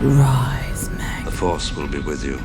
Rise, Meg. The Force will be with you.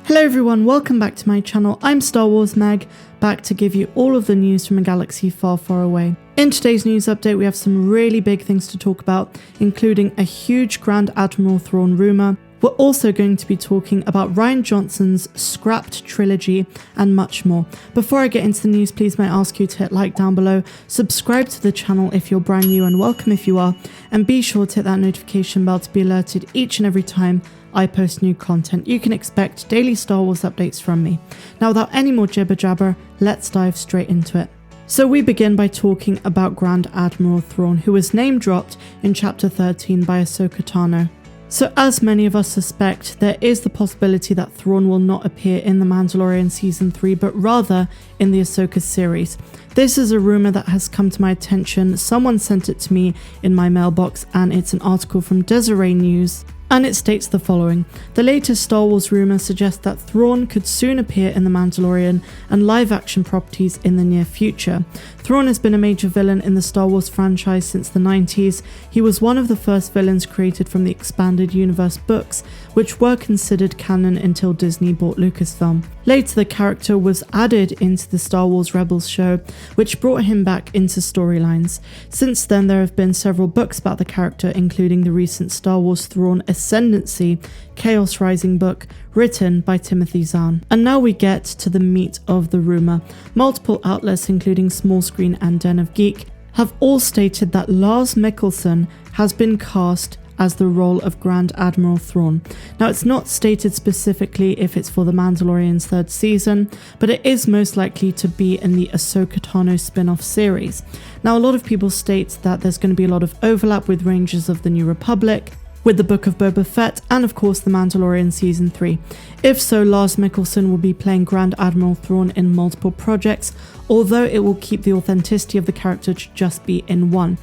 Hello everyone, welcome back to my channel. I'm Star Wars Meg, back to give you all of the news from a galaxy far, far away. In today's news update, we have some really big things to talk about, including a huge Grand Admiral Thrawn rumor. We're also going to be talking about Rian Johnson's scrapped trilogy and much more. Before I get into the news, please may I ask you to hit like down below, subscribe to the channel if you're brand new and welcome if you are, and be sure to hit that notification bell to be alerted each and every time I post new content. You can expect daily Star Wars updates from me. Now without any more jibber jabber, let's dive straight into it. So we begin by talking about Grand Admiral Thrawn, who was name dropped in chapter 13 by Ahsoka Tano. So as many of us suspect, there is the possibility that Thrawn will not appear in The Mandalorian Season 3, but rather in the Ahsoka series. This is a rumour that has come to my attention. Someone sent it to me in my mailbox, and it's an article from Desiree News. And it states the following: the latest Star Wars rumour suggests that Thrawn could soon appear in The Mandalorian and live-action properties in the near future. Thrawn has been a major villain in the Star Wars franchise since the 90s. He was one of the first villains created from the Expanded Universe books, which were considered canon until Disney bought Lucasfilm. Later, the character was added into the Star Wars Rebels show, which brought him back into storylines. Since then, there have been several books about the character, including the recent Star Wars Thrawn Ascendancy, Chaos Rising book, written by Timothy Zahn. And now we get to the meat of the rumour. Multiple outlets, including Small Screen and Den of Geek, have all stated that Lars Mikkelsen has been cast as the role of Grand Admiral Thrawn. Now it's not stated specifically if it's for The Mandalorian's third season, but it is most likely to be in the Ahsoka Tano spin-off series. Now a lot of people state that there's going to be a lot of overlap with Rangers of the New Republic, with the Book of Boba Fett, and of course The Mandalorian Season 3. If so, Lars Mikkelsen will be playing Grand Admiral Thrawn in multiple projects, although it will keep the authenticity of the character to just be in one.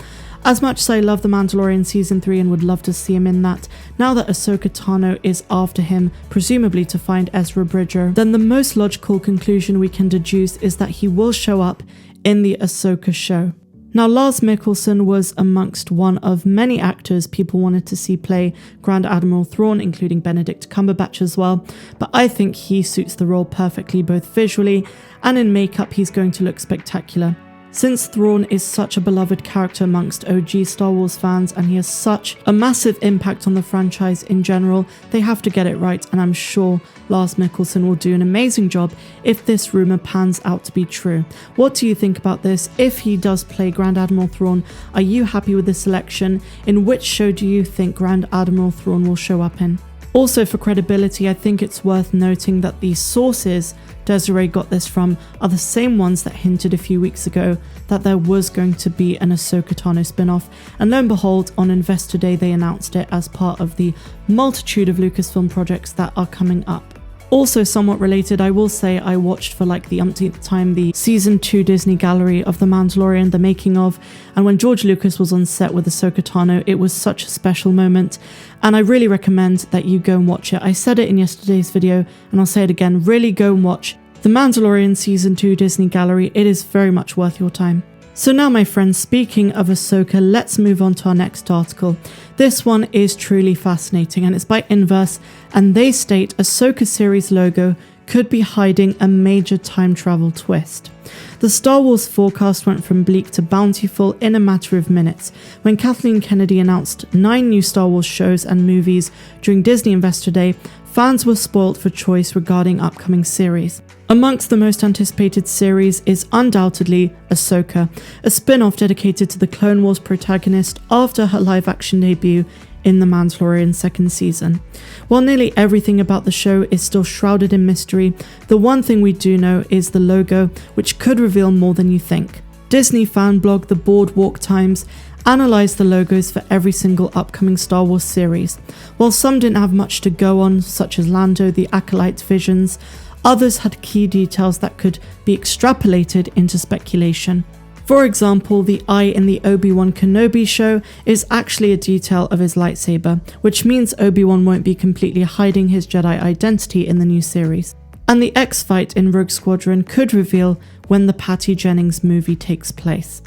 As much as I love The Mandalorian Season 3 and would love to see him in that, now that Ahsoka Tano is after him, presumably to find Ezra Bridger, then the most logical conclusion we can deduce is that he will show up in the Ahsoka show. Now, Lars Mikkelsen was amongst one of many actors people wanted to see play Grand Admiral Thrawn, including Benedict Cumberbatch as well, but I think he suits the role perfectly, both visually and in makeup. He's going to look spectacular. Since Thrawn is such a beloved character amongst OG Star Wars fans and he has such a massive impact on the franchise in general, they have to get it right, and I'm sure Lars Mikkelsen will do an amazing job if this rumour pans out to be true. What do you think about this? If he does play Grand Admiral Thrawn, are you happy with this selection? In which show do you think Grand Admiral Thrawn will show up in? Also, for credibility, I think it's worth noting that the sources Desiree got this from are the same ones that hinted a few weeks ago that there was going to be an Ahsoka Tano spin-off, and lo and behold, on Investor Day they announced it as part of the multitude of Lucasfilm projects that are coming up. Also somewhat related, I will say I watched for like the umpteenth time the Season 2 Disney Gallery of The Mandalorian, the making of, and when George Lucas was on set with Ahsoka Tano, it was such a special moment, and I really recommend that you go and watch it. I said it in yesterday's video, and I'll say it again, really go and watch The Mandalorian Season 2 Disney Gallery. It is very much worth your time. So now, my friends, speaking of Ahsoka, let's move on to our next article. This one is truly fascinating, and it's by Inverse, and they state Ahsoka series logo could be hiding a major time travel twist. The Star Wars forecast went from bleak to bountiful in a matter of minutes when Kathleen Kennedy announced 9 new Star Wars shows and movies during Disney Investor Day. Fans were spoilt for choice regarding upcoming series. Amongst the most anticipated series is undoubtedly Ahsoka, a spin-off dedicated to the Clone Wars protagonist after her live-action debut in The Mandalorian second season. While nearly everything about the show is still shrouded in mystery, the one thing we do know is the logo, which could reveal more than you think. Disney fan blog The Boardwalk Times analysed the logos for every single upcoming Star Wars series. While some didn't have much to go on, such as Lando, the Acolyte's visions, others had key details that could be extrapolated into speculation. For example, the eye in the Obi-Wan Kenobi show is actually a detail of his lightsaber, which means Obi-Wan won't be completely hiding his Jedi identity in the new series. And the X fight in Rogue Squadron could reveal when the Patty Jennings movie takes place.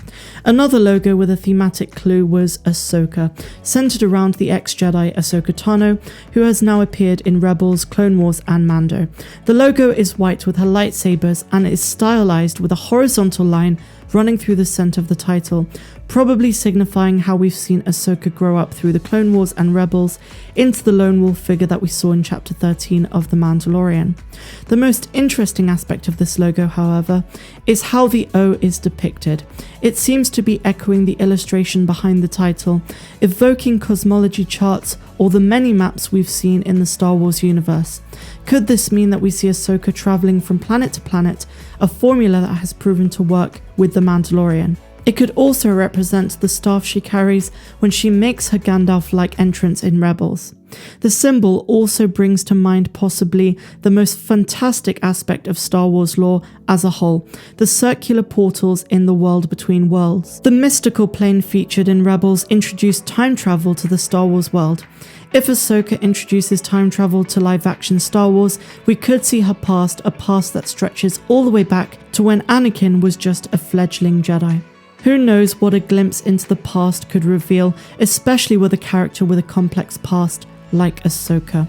Another logo with a thematic clue was Ahsoka, centered around the ex-Jedi Ahsoka Tano, who has now appeared in Rebels, Clone Wars and Mando. The logo is white with her lightsabers and is stylized with a horizontal line running through the center of the title, probably signifying how we've seen Ahsoka grow up through the Clone Wars and Rebels into the lone wolf figure that we saw in Chapter 13 of The Mandalorian. The most interesting aspect of this logo, however, is how the O is depicted. It seems to be echoing the illustration behind the title, evoking cosmology charts or the many maps we've seen in the Star Wars universe. Could this mean that we see Ahsoka traveling from planet to planet, a formula that has proven to work with The Mandalorian? It could also represent the staff she carries when she makes her Gandalf-like entrance in Rebels. The symbol also brings to mind possibly the most fantastic aspect of Star Wars lore as a whole, the circular portals in the world between worlds. The mystical plane featured in Rebels introduced time travel to the Star Wars world. If Ahsoka introduces time travel to live-action Star Wars, we could see her past, a past that stretches all the way back to when Anakin was just a fledgling Jedi. Who knows what a glimpse into the past could reveal, especially with a character with a complex past like Ahsoka.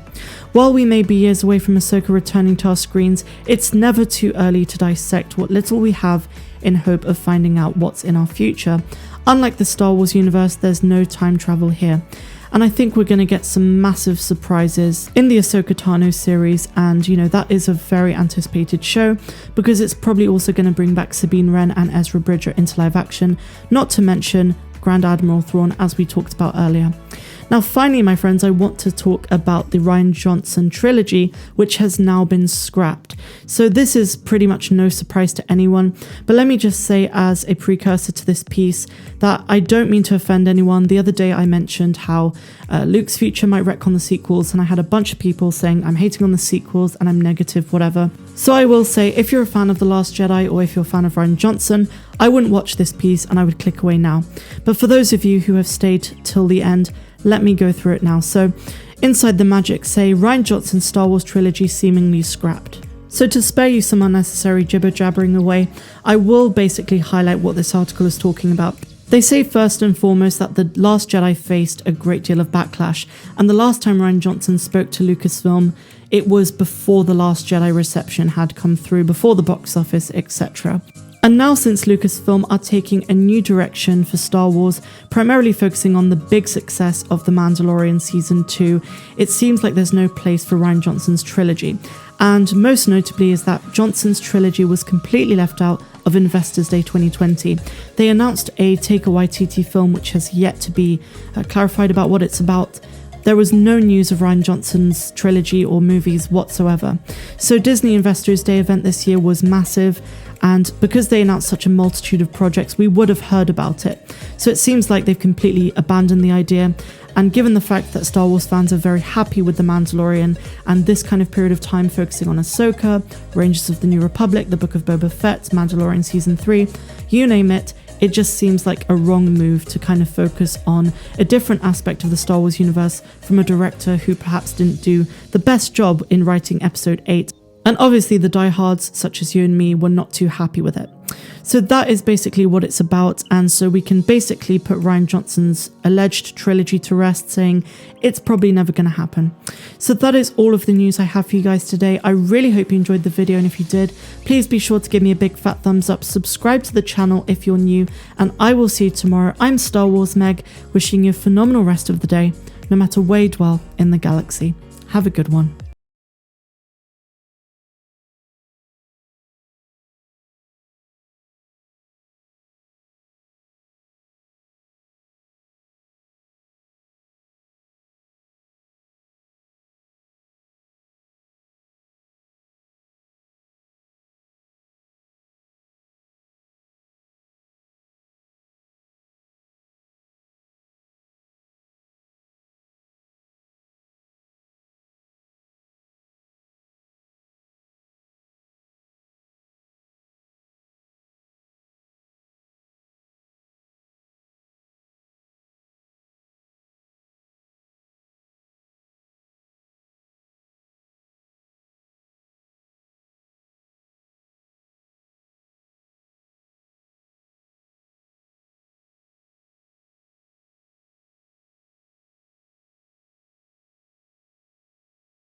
While we may be years away from Ahsoka returning to our screens, it's never too early to dissect what little we have in hope of finding out what's in our future. Unlike the Star Wars universe, there's no time travel here. And I think we're going to get some massive surprises in the Ahsoka Tano series, and that is a very anticipated show because it's probably also going to bring back Sabine Wren and Ezra Bridger into live action, not to mention Grand Admiral Thrawn, as we talked about earlier. Now finally, my friends, I want to talk about the Rian Johnson trilogy, which has now been scrapped. So this is pretty much no surprise to anyone, but let me just say as a precursor to this piece that I don't mean to offend anyone. The other day I mentioned how Luke's future might retcon the sequels, and I had a bunch of people saying I'm hating on the sequels and I'm negative, whatever. So I will say, if you're a fan of The Last Jedi or if you're a fan of Rian Johnson, I wouldn't watch this piece and I would click away now. But for those of you who have stayed till the end, let me go through it now. So, inside the magic say, Rian Johnson's Star Wars trilogy seemingly scrapped. So to spare you some unnecessary jibber-jabbering away, I will basically highlight what this article is talking about. They say first and foremost that The Last Jedi faced a great deal of backlash, and the last time Rian Johnson spoke to Lucasfilm, it was before The Last Jedi reception had come through, before the box office, etc. And now since Lucasfilm are taking a new direction for Star Wars, primarily focusing on the big success of The Mandalorian Season 2, it seems like there's no place for Rian Johnson's trilogy. And most notably is that Johnson's trilogy was completely left out of Investors Day 2020. They announced a Taika Waititi film which has yet to be clarified about what it's about. There was no news of Rian Johnson's trilogy or movies whatsoever. So Disney Investors Day event this year was massive, and because they announced such a multitude of projects, we would have heard about it. So it seems like they've completely abandoned the idea, and given the fact that Star Wars fans are very happy with The Mandalorian and this kind of period of time focusing on Ahsoka, Rangers of the New Republic, the Book of Boba Fett, Mandalorian Season 3, you name it, it just seems like a wrong move to kind of focus on a different aspect of the Star Wars universe from a director who perhaps didn't do the best job in writing Episode 8. And obviously the diehards, such as you and me, were not too happy with it. So that is basically what it's about, and so we can basically put Rian Johnson's alleged trilogy to rest, saying it's probably never going to happen. So that is all of the news I have for you guys today. I really hope you enjoyed the video, and if you did, please be sure to give me a big fat thumbs up, subscribe to the channel if you're new, and I will see you tomorrow. I'm Star Wars Meg, wishing you a phenomenal rest of the day, no matter where you dwell in the galaxy. Have a good one.